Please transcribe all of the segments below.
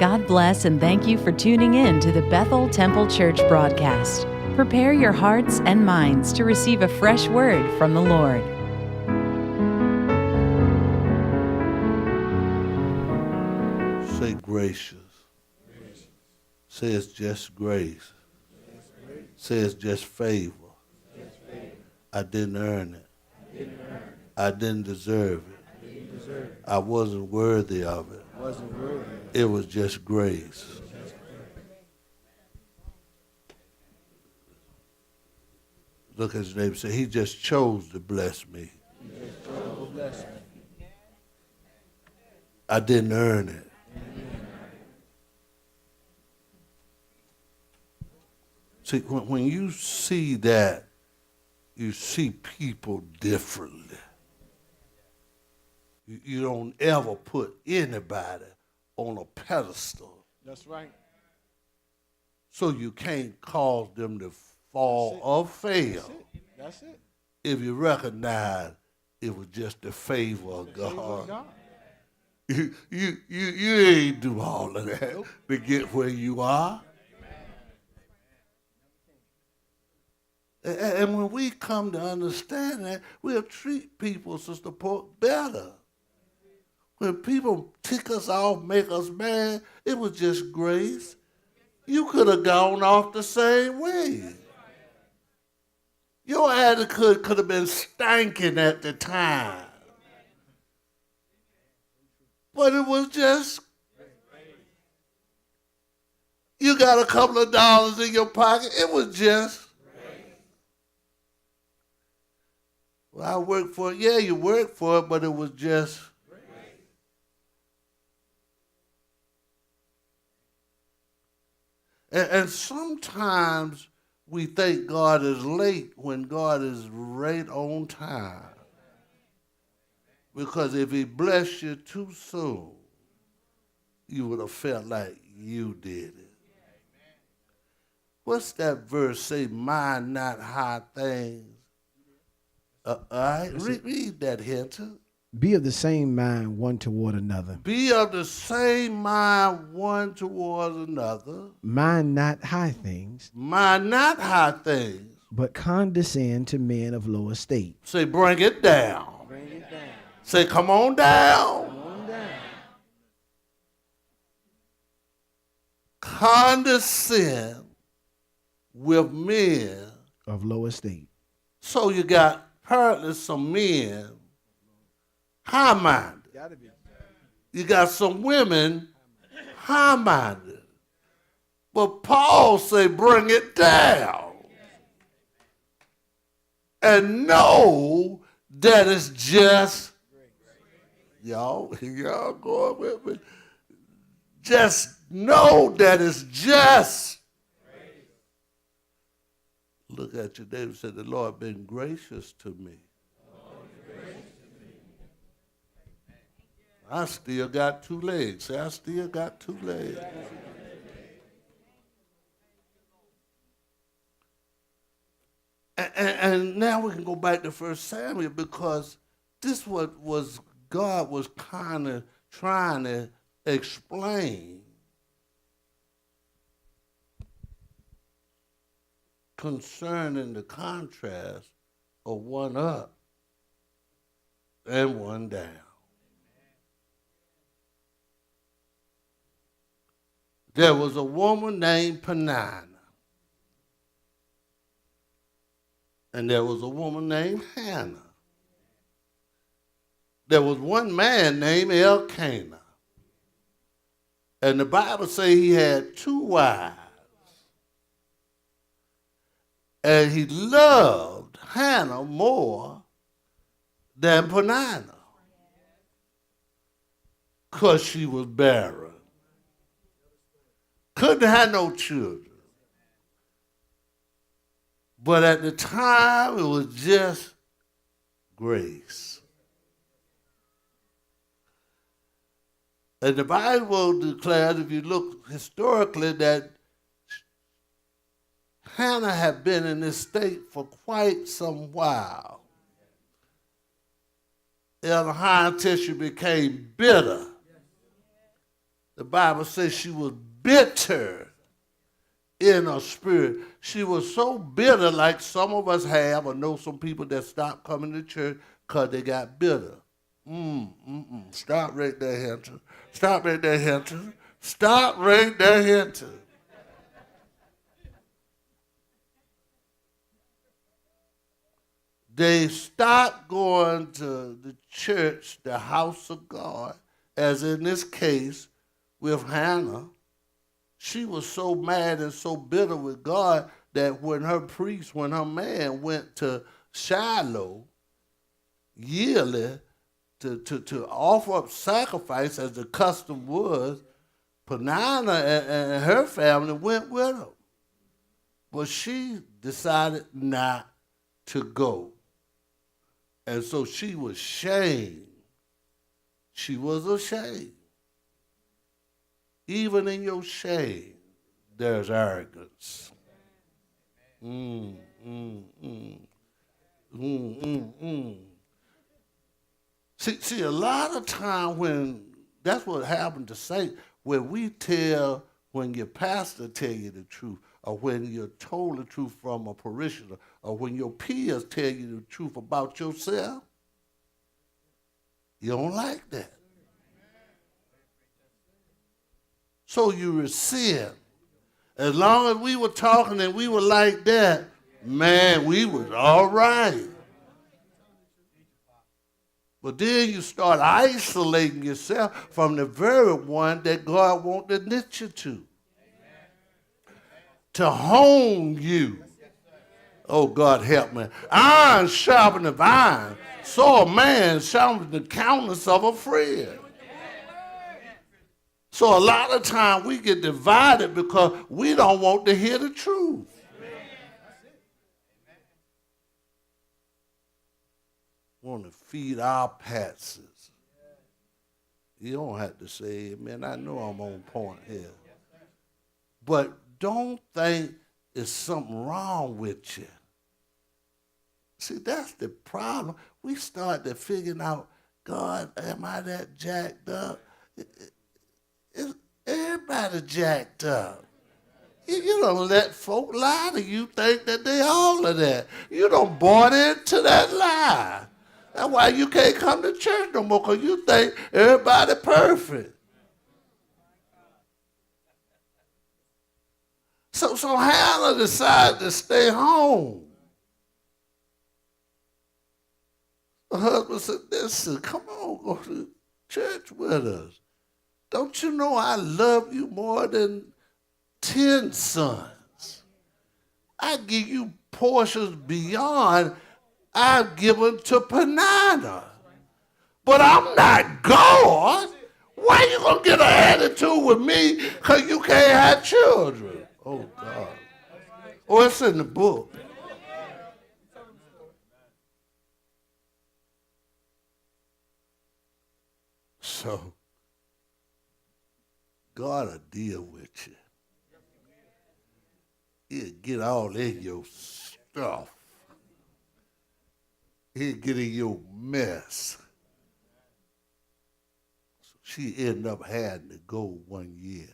God bless and thank you for tuning in to the Bethel Temple Church broadcast. Prepare your hearts and minds to receive a fresh word from the Lord. Say gracious. Say it's just grace. Say it's just favor. I didn't earn it. I didn't deserve it. I wasn't worthy of it. It was just grace. Look at his neighbor and say, he just chose to bless me. I didn't earn it. See, when you see that, you see people differently. You don't ever put anybody on a pedestal. That's right. So you can't cause them to fall or fail. That's it. If you recognize it was just the favor of God. You ain't do all of that to get where you are. And when we come to understand that, we'll treat people, Sister Pork, better. When people tick us off, make us mad, it was just grace. You could have gone off the same way. Your attitude could have been stinking at the time. But it was just, you got a couple of dollars in your pocket, it was just, well, I worked for it. Yeah, you worked for it, but it was just. And sometimes we think God is late when God is right on time. Because if he blessed you too soon, you would have felt like you did it. What's that verse say? Mind not high things. All right, read that, Hinton. Be of the same mind one toward another. Be of the same mind one towards another. Mind not high things. Mind not high things. But condescend to men of low estate. Say, bring it down. Bring it down. Say, come on down. Come on down. Condescend with men of low estate. So you got apparently some men high-minded. You got some women high-minded. But Paul say, bring it down. And know that it's just, y'all going with me. Just know that it's just. Look at your neighbor and say, the Lord been gracious to me. I still got two legs. Say, I still got two legs. And now we can go back to 1 Samuel because this was God was kind of trying to explain concerning the contrast of one up and one down. There was a woman named Peninnah, and there was a woman named Hannah. There was one man named Elkanah, and the Bible says he had two wives, and he loved Hannah more than Peninnah because she was barren. Couldn't have no children. But at the time, it was just grace. And the Bible declares, if you look historically, that Hannah had been in this state for quite some while. Her hind tissue became bitter. The Bible says she was bitter in her spirit. She was so bitter, like some of us have, or know some people that stopped coming to church because they got bitter. Stop right there, Hinton. Stop right there, Hinton. Stop right there, Hinton. They stopped going to the church, the house of God, as in this case with Hannah. She was so mad and so bitter with God that when her man went to Shiloh yearly to offer up sacrifice as the custom was, Peninnah and her family went with him. But she decided not to go. And so she was ashamed. She was ashamed. Even in your shame, there's arrogance. See, a lot of time when that's what happened to saints, when your pastor tell you the truth, or when you're told the truth from a parishioner, or when your peers tell you the truth about yourself, you don't like that. So you resent. As long as we were talking and we were like that, man, we was all right. But then you start isolating yourself from the very one that God wants to knit you to hone you. Oh, God help me. Iron sharpeneth iron, so a man sharpeneth the countenance of a friend. So a lot of times we get divided because we don't want to hear the truth. Want to feed our patsies. You don't have to say amen. I know I'm on point here. But don't think there's something wrong with you. See, that's the problem. We start to figuring out, God, am I that jacked up? Everybody jacked up. You don't let folk lie to you, think that they all of that. You don't bought into that lie. That's why you can't come to church no more, because you think everybody perfect. So Hannah decided to stay home. The husband said, listen, come on, go to church with us. Don't you know I love you more than 10 sons? I give you portions beyond I've given to Peninnah. But I'm not God. Why you going to get an attitude with me because you can't have children? Oh, God. Oh, it's in the book. So, God will deal with you. He'll get all in your stuff. He'll get in your mess. So she ended up having to go 1 year.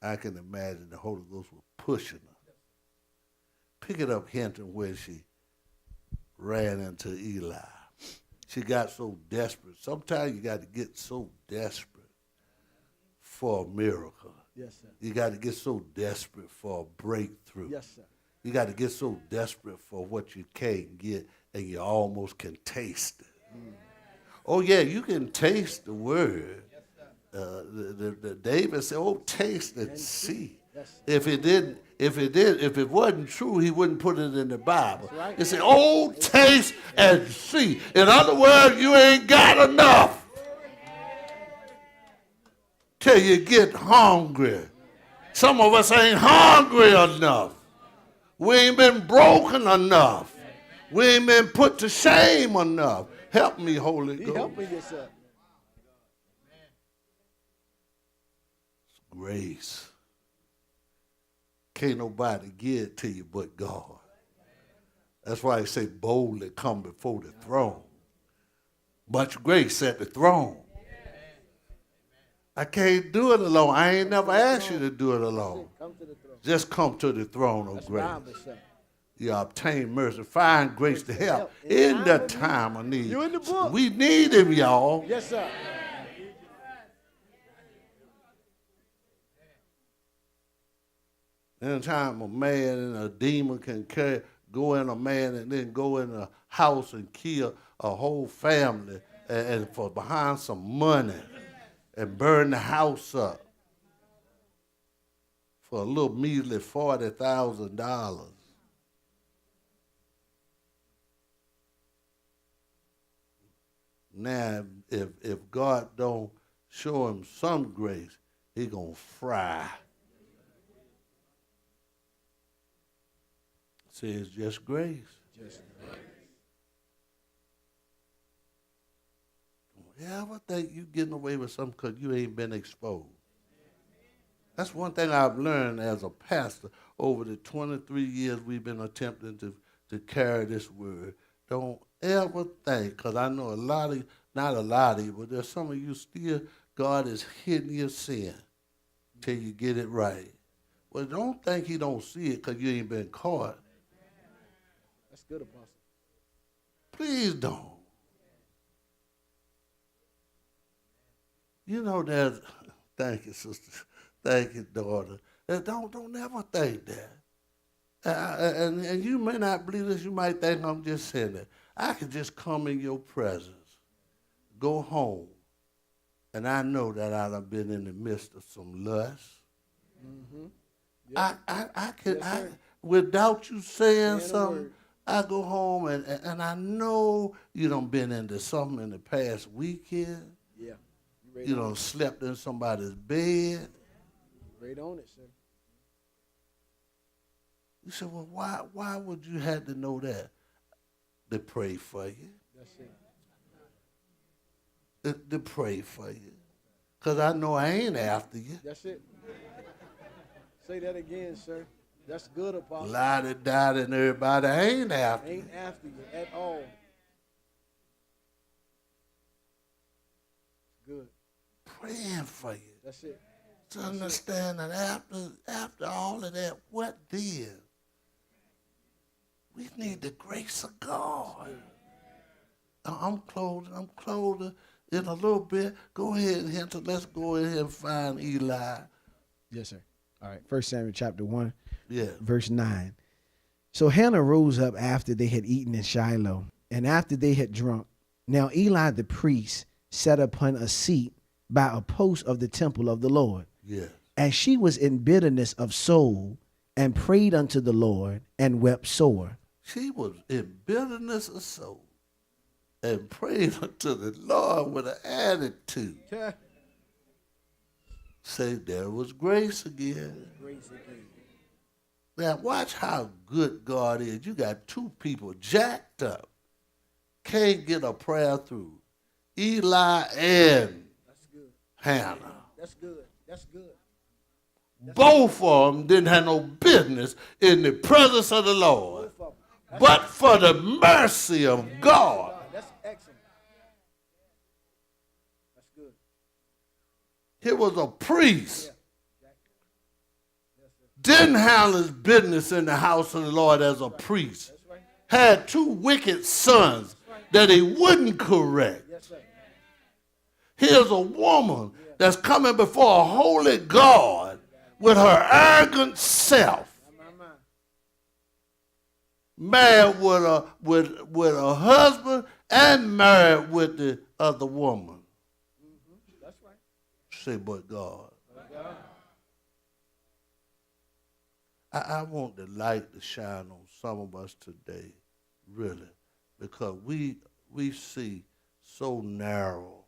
I can imagine the Holy Ghost was pushing her. Pick it up, Hinton, where she ran into Eli. She got so desperate. Sometimes you got to get so desperate for a miracle. Yes, sir. You got to get so desperate for a breakthrough. Yes, sir. You got to get so desperate for what you can't get and you almost can taste it. Oh, yeah, you can taste the word. The David said, oh, taste and see. If it wasn't true, he wouldn't put it in the Bible. Right. He said, oh, taste and see. In other words, you ain't got enough till you get hungry. Some of us ain't hungry enough. We ain't been broken enough. We ain't been put to shame enough. Help me, Holy Ghost. Help me, yes, sir. It's grace. Can't nobody give it to you but God. That's why he say boldly come before the throne. Much grace at the throne. I can't do it alone. I ain't never asked you to do it alone. Come to the throne. Just come to the throne of That's grace. Bible say. You obtain mercy, find grace to help in the time of need. You in the book. We need him, y'all. Yes, sir. Anytime a man and a demon can go in a man and then go in a house and kill a whole family and for behind some money and burn the house up for a little measly $40,000. Now, if God don't show him some grace, he gonna fry. See, it's just grace. Just Don't ever think you getting away with something because you ain't been exposed. That's one thing I've learned as a pastor over the 23 years we've been attempting to carry this word. Don't ever think, because I know not a lot of you, but there's some of you still, God is hiding your sin till you get it right. Well, don't think he don't see it because you ain't been caught. That's good, Apostle. Please don't. You know that. Thank you, sister. Thank you, daughter. Don't ever think that. And you may not believe this. You might think I'm just saying that. I could just come in your presence, go home, and I know that I've been in the midst of some lust. Mm-hmm. Yep. I could, Yes, without you saying a something, word. I go home and I know you done been into something in the past weekend. Yeah. Right You on done it. slept in somebody's bed. Right on it, sir. You said, well, why would you have to know that? To pray for you. That's it. To pray for you. Because I know I ain't after you. That's it. Say that again, sir. That's good, Apostle. Lied and died and everybody, I ain't after you. Ain't after you at all. Good. Praying for you. That's it. To understand that after all of that, what then? We need the grace of God. I'm closing in a little bit. Go ahead and enter. Let's go ahead and find Eli. Yes, sir. All right. 1 Samuel chapter 1, Yeah. verse 9. So Hannah rose up after they had eaten in Shiloh, and after they had drunk. Now Eli the priest sat upon a seat by a post of the temple of the Lord. Yeah. And she was in bitterness of soul, and prayed unto the Lord, and wept sore. She was in bitterness of soul and prayed unto the Lord with an attitude. Yeah. Say there was grace again. Grace again. Now watch how good God is. You got two people jacked up, can't get a prayer through. Eli and That's good. Hannah. That's good. That's good. Both of them didn't have no business in the presence of the Lord. Both of them. That's But for the mercy of God, That's excellent. That's good. he was a priest. Yeah. Yes, sir. Didn't handle his business in the house of the Lord as a priest. That's right. Had two wicked sons that he wouldn't correct. Yes, sir. Here's a woman that's coming before a holy God with her arrogant self, My. married with a husband and married with the other woman. That's right. Say, but God. God. I want the light to shine on some of us today, really, because we see so narrow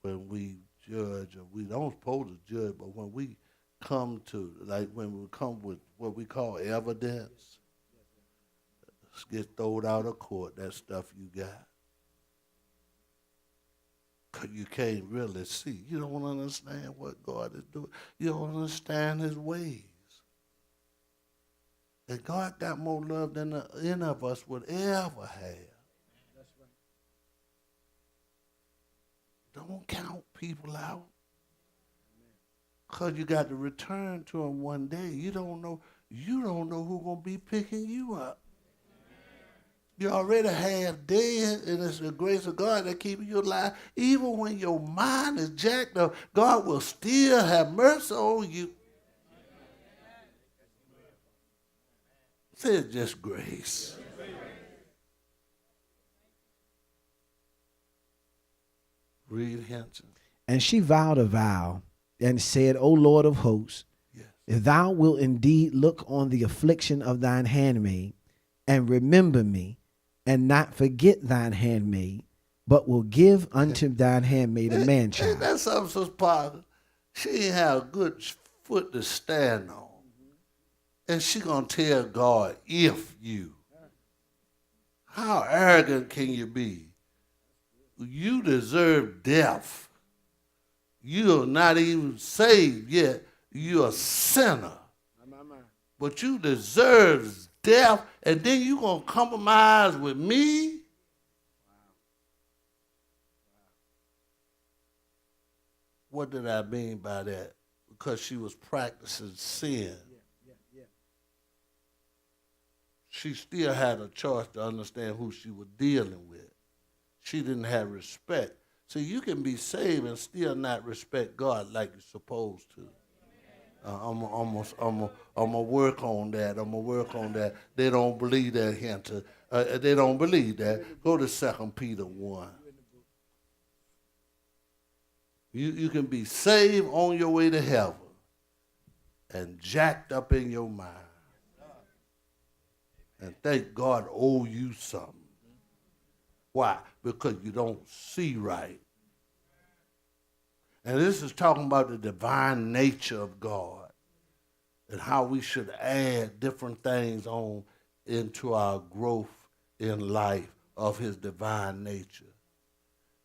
when we judge, or we don't supposed to judge, but when we come to, like when we come with what we call evidence, get thrown out of court, that stuff you got. 'Cause you can't really see. You don't understand what God is doing. You don't understand his ways. And God got more love than any of us would ever have. That's right. Don't count people out. Because you got to return to him one day. You don't know who's going to be picking you up. You already have dead, and it's the grace of God that keeps you alive. Even when your mind is jacked up, God will still have mercy on you. Say it's just grace. Read Henson. And she vowed a vow and said, O Lord of hosts, Yes. if thou wilt indeed look on the affliction of thine handmaid, and remember me, and not forget thine handmaid, but will give unto thine handmaid a man Ain't child. that something, Sister Parker? She ain't have a good foot to stand on. And she gonna tell God, if you. How arrogant can you be? You deserve death. You're not even saved yet. You're a sinner. But you deserve death, and then you gonna compromise with me? What did I mean by that? Because she was practicing sin. She still had a choice to understand who she was dealing with. She didn't have respect. See, you can be saved and still not respect God like you're supposed to. I'm gonna work on that. I'm gonna work on that. They don't believe that, Hunter. They don't believe that. Go to 2 Peter 1. You can be saved on your way to heaven and jacked up in your mind. And think God owe you something. Why? Because you don't see right. And this is talking about the divine nature of God and how we should add different things on into our growth in life of his divine nature.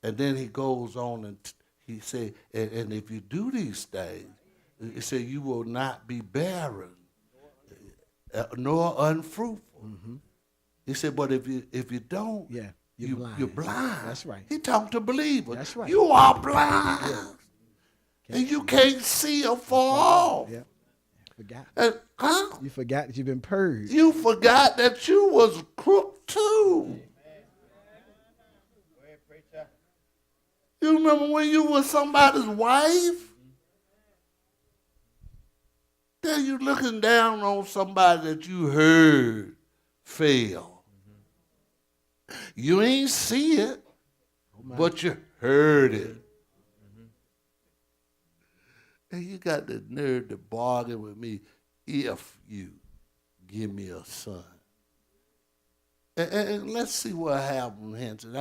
And then he goes on and he said, and if you do these things, he said you will not be barren nor unfruitful. Mm-hmm. He said, but if you don't, you're blind. That's right. He talked to believers. That's right. You are blind. Yeah. And you can't see afar off. Yeah. Forgot. Huh? You forgot that you've been purged. You forgot that you was crook too. You remember when you was somebody's wife? Then you looking down on somebody that you heard fail. You ain't see it, but you heard it. And you got the nerve to bargain with me if you give me a son. And let's see what happened, Henson.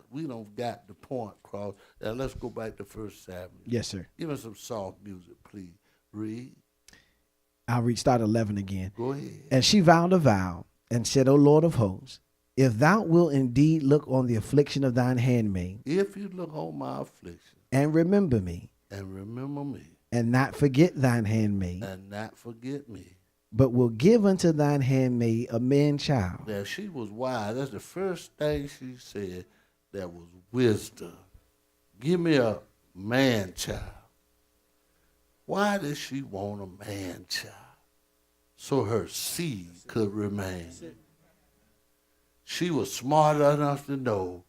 We don't got the point crossed. Now let's go back to 1 Samuel. Yes, sir. Give us some soft music, please. Read. I'll read start 11 again. Go ahead. And she vowed a vow and said, O Lord of hosts, if thou wilt indeed look on the affliction of thine handmaid, If you look on my affliction and remember me, and remember me and not forget thine handmaid, and not forget me. but will give unto thine handmaid a man child. Now she was wise. That's the first thing she said that was wisdom. Give me a man child. Why did she want a man child? So her seed could remain. She was smart enough to know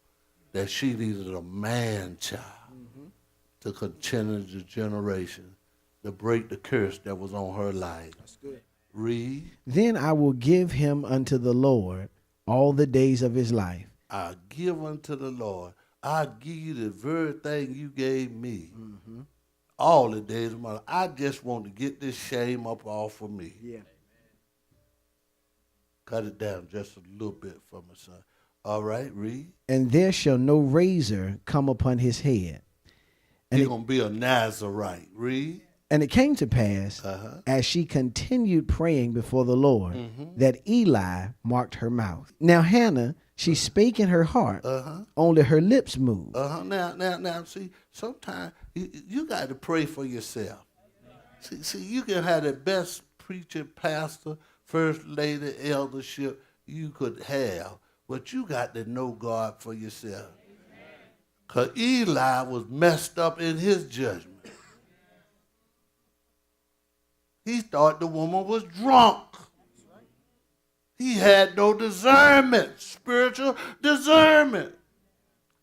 that she needed a man child to continue the generation, to break the curse that was on her life. That's good. Read. Then I will give him unto the Lord all the days of his life. I give unto the Lord. I give you the very thing you gave me. All the days of my life. I just want to get this shame up off of me. Yeah. Cut it down just a little bit for my son. All right, read. And there shall no razor come upon his head. And He's it, going to be a Nazarite. Read. and it came to pass, as she continued praying before the Lord, that Eli marked her mouth. Now Hannah, she spake in her heart, only her lips moved. Now, see, sometimes you got to pray for yourself. See, you can have the best preacher, pastor, first lady, eldership you could have, but you got to know God for yourself. Because Eli was messed up in his judgment. He thought the woman was drunk. He had no discernment, spiritual discernment.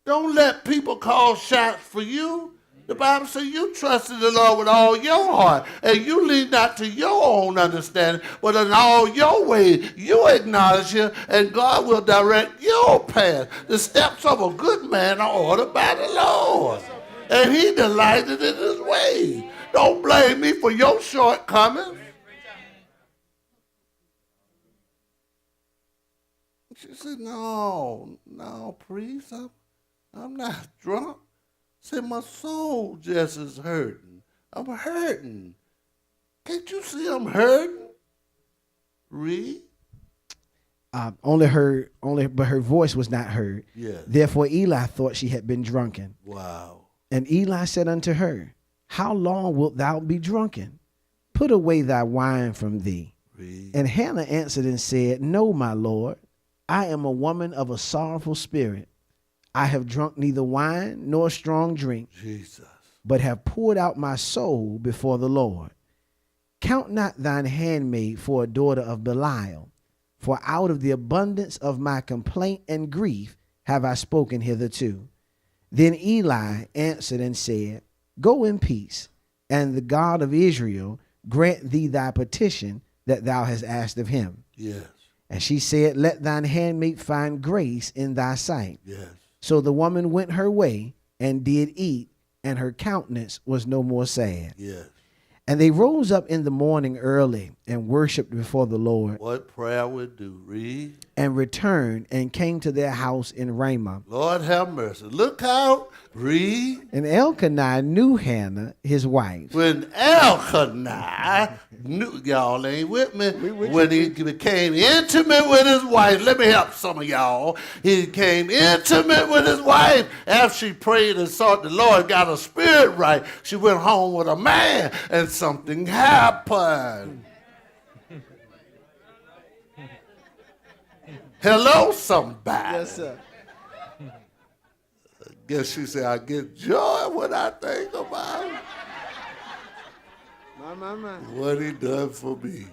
Don't let people call shots for you. The Bible says you trust in the Lord with all your heart, and you lean not to your own understanding, but in all your ways you acknowledge him, and God will direct your path. The steps of a good man are ordered by the Lord, and he delighted in his ways. Don't blame me for your shortcomings. She said, no, priest, I'm not drunk. Said, my soul just is hurting. I'm hurting. Can't you see I'm hurting? Read. But her voice was not heard. Yeah. Therefore Eli thought she had been drunken. Wow. And Eli said unto her, how long wilt thou be drunken? Put away thy wine from thee. Read. And Hannah answered and said, no, my Lord, I am a woman of a sorrowful spirit. I have drunk neither wine nor strong drink, Jesus, but have poured out my soul before the Lord. Count not thine handmaid for a daughter of Belial, for out of the abundance of my complaint and grief have I spoken hitherto. Then Eli answered and said, go in peace, and the God of Israel grant thee thy petition that thou hast asked of him. yes, And she said, let thine handmaid find grace in thy sight. yes. So the woman went her way and did eat, and her countenance was no more sad. Yes. And they rose up in the morning early and worshipped before the Lord, What prayer would do. Read. and returned and came to their house in Ramah. Lord have mercy. Look out. Read. And Elkanah knew Hannah, his wife. When Elkanah knew, y'all ain't with me, when he became intimate with his wife, let me help some of y'all. He became intimate with his wife after she prayed and sought the Lord, got her spirit right. She went home with a man, and something happened. Hello, somebody. Yes, sir. Guess she said, I get joy when I think about My. what he done for me.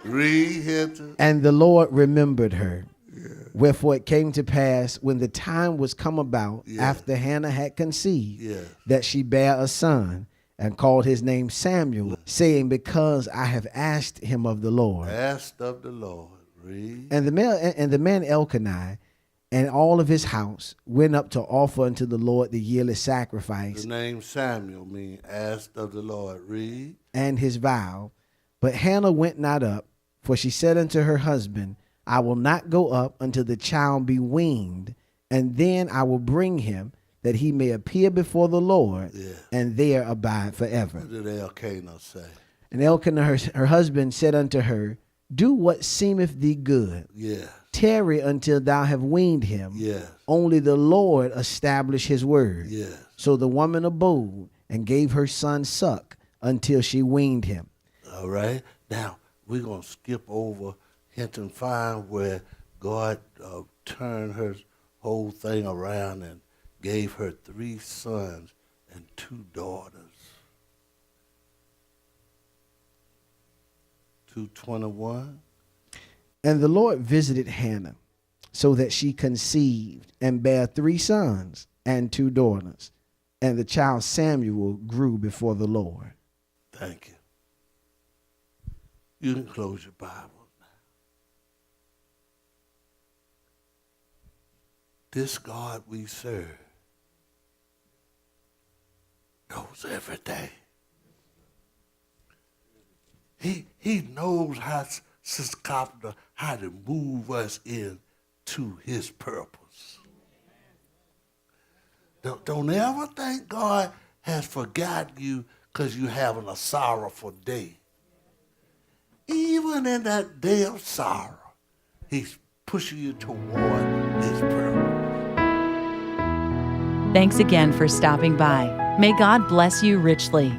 Read, Hinton. And the Lord remembered her. Yeah. Wherefore it came to pass, when the time was come about, after Hannah had conceived, that she bare a son, and called his name Samuel, saying, because I have asked him of the Lord. Asked of the Lord. Read. And the man Elkanah and all of his house went up to offer unto the Lord the yearly sacrifice. The name Samuel means asked of the Lord. Read. And his vow. But Hannah went not up, for she said unto her husband, I will not go up until the child be weaned, and then I will bring him, that he may appear before the Lord, and there abide forever. What did Elkanah say? And Elkanah, her husband, said unto her, do what seemeth thee good. Yeah. Tarry until thou have weaned him. Yes. Only the Lord establish his word. Yes. So the woman abode and gave her son suck until she weaned him. All right. Now, we're going to skip over Hinton Fine where God turned her whole thing around and gave her 3 sons and 2 daughters. 2:21. And the Lord visited Hannah, so that she conceived and bare 3 sons and 2 daughters. And the child Samuel grew before the Lord. Thank you. You can close your Bible now. This God we serve knows everything. He knows how, Sister Carpenter, how to move us into his purpose. Don't ever think God has forgotten you because you're having a sorrowful day. Even in that day of sorrow, he's pushing you toward his purpose. Thanks again for stopping by. May God bless you richly.